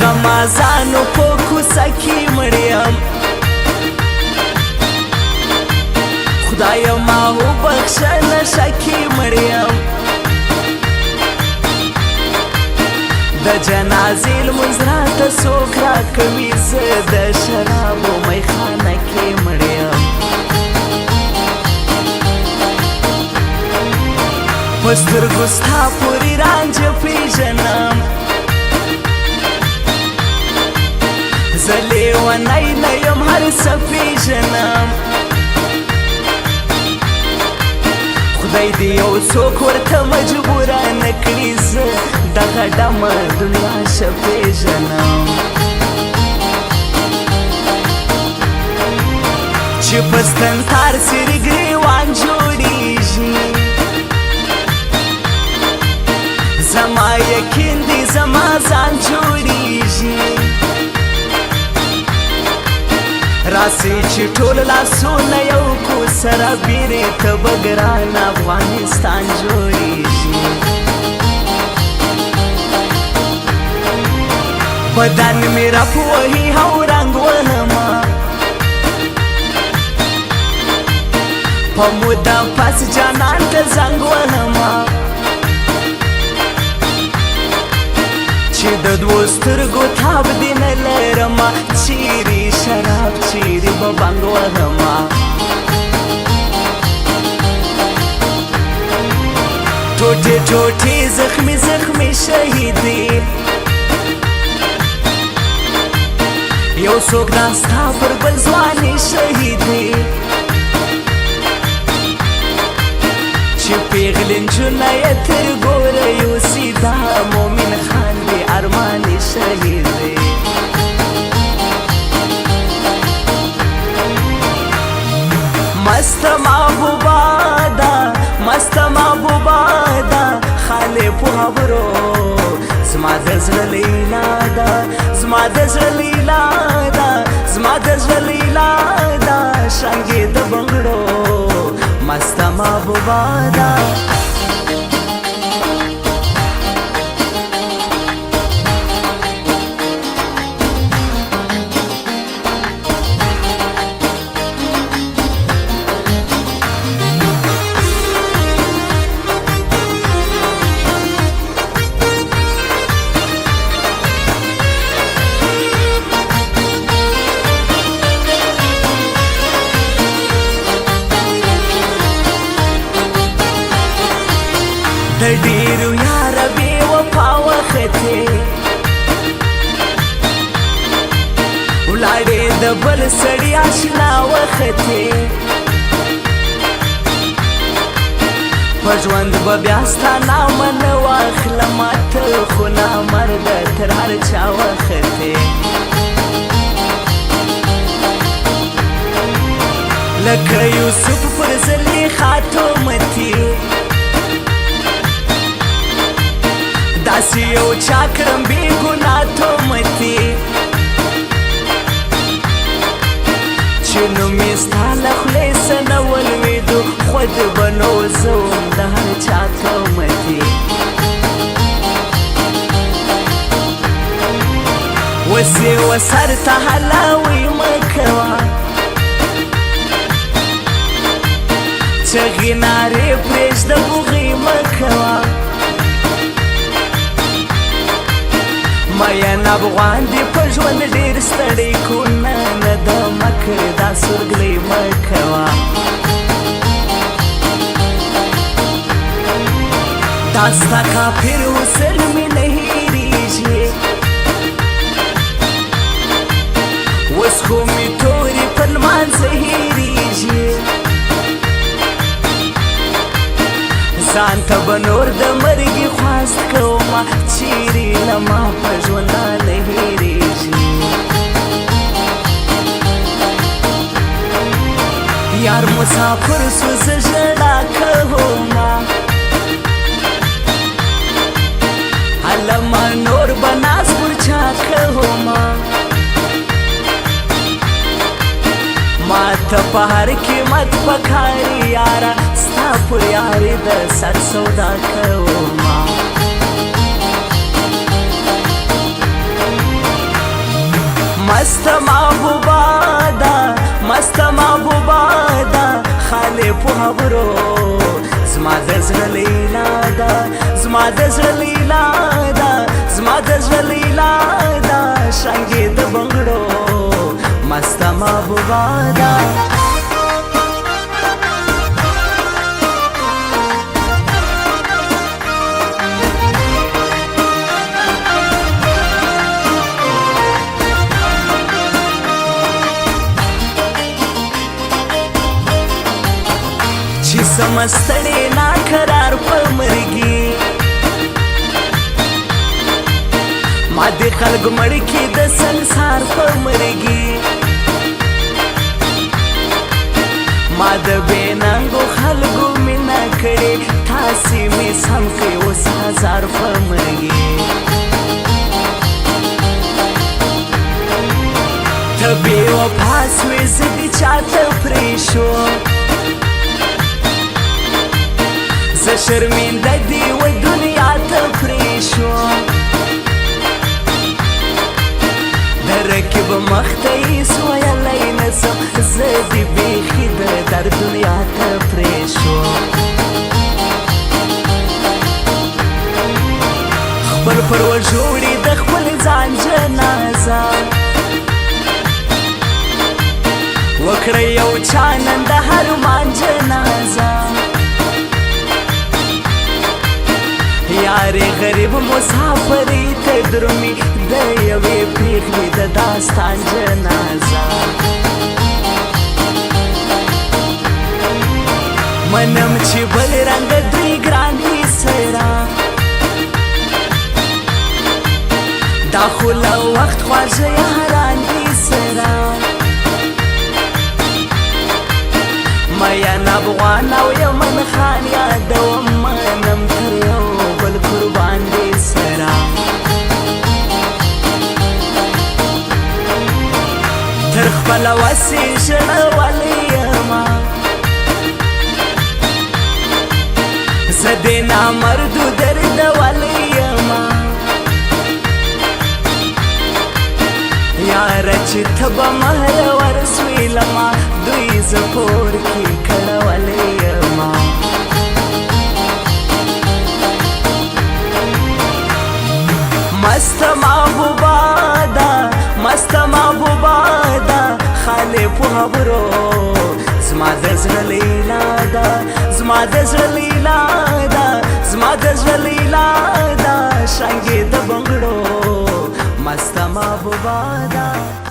غما زانو په کوڅه کې مړ یم خدایا ما وبخښه نشه کې مړ یم د جنازې لمونځ راته څوک راکوي زه د شرابو میخانه کې مړ یم په سترګو ستا پورې رانجه پېژنم زه لیونی نه یم هر څه پېژنم خدای دې یو څوک ورته مجبوره نه کړي زه دغه ډمه دنیا ښه پېژنم چې په ستنتار سرې ګریوان جوړېږي زما یقین دی زما ځان جوړېږي راسئ چې ټول لاسونه یو کو سره بیرې ته به ګران افغانستان جوړېږي بدن مې رپ وهي او رنګ وهمه په موده پس جانان ته زنګ وهمه چې د دوو سترګو تاب دې نه لرمه چیرې شراب چیرې به بنګ وهمه ټوټې ټوټې زخمي زخمي شهیدې یو څوک ناستا پر بل ځوانې شهیدې چې پیغلې نجونه یې تر ګوره یوسي دا مومن خان دې ارمانې شهیدې مست محبوبه ده مست محبوبه ده خالې په خبرو زما د زړه لیلا ده زما د زړه لیلا ده زما د زړه لیلا ده شانګې د بنګړو مست محبوبه ده د ډېرو یاره بې وفا وختې ولاړې د بل سړي اشنا وختې په ژوند به بیا ستا نامه نه واخلمه ته خو نامرده تر هر چا وختې لکه یوسف پر زلیخا تومتي داسې یو چا کړم بې ګناه تومتي چې نوم یې ستا له خولې څه نه ولوېدو خود به نو زه وم د هر چا تومتي اوس یې وسر ته هلاوی مه کوه چغې نارې پرېږده بوغې مه کوه مین افغان دې په ژوند ډېر ستړی کونه نه د مکر دا سورګلۍ مه کوه دا ستا کافر حسن مې نه هېرېږي اوس خو مې تورې په لمانځه هېرېږي ځان ته به نور د مرګي خواست کومه چیرې له ما په ژوندانه هېرېږي یار مسافر سو زه ژړا کومه هلمه نور به ناز پر چا کومه ما ته په هر قیمت پکاري یاره ستا پر یاري د سر سودا کومه مست محبوبه ده مست محبوبه ده خاله په خبرو زما د زړه لیلا ده زما د زړه لیلا ده زما د زړه لیلا ده شانګې د بنګړو مست محبوبه ده چې سمستړې ناقرار په مرګي ما د خلق مړ کې د سنسار په مرګي ما د بېننګو خلقو مینا کړې تاسې مې سم کړې اوس هزار په مرګي ته بې وفا سوې زه دې چاته پرېښود زه شرمنده دې و دنیا ته پرېښود د رقیب مخ ته هېڅ ویلی نه شم زه دې بیخي د در دنیا ته پرېښود خپل پر وژوړي د خپل ځان جنازه وکړه یو چا نن د هر مان جنازه یارې غریب مسافرې ته درومي د یوې پېغلې د داستان جنازه منم چې بل رنګ دوی ګران دي سره دا خو له وخت خواږه یاران دي سره میان افغان او یمن خان یادوم منم تر یو بل قربان دي سره تر خپله وسې ژړولی یمه زه دې نامردو دردولی یمه یاره چې ته به مهر ورسوې لما دوی زه کور کې کړولی یمه مست محبوبه ده مست محبوبه ده خاله په خبرو زما د زړه لیلا ده زما د زړه لیلا ده زما د زړه لیلا ده شانګې د بنګړو مست محبوبه ده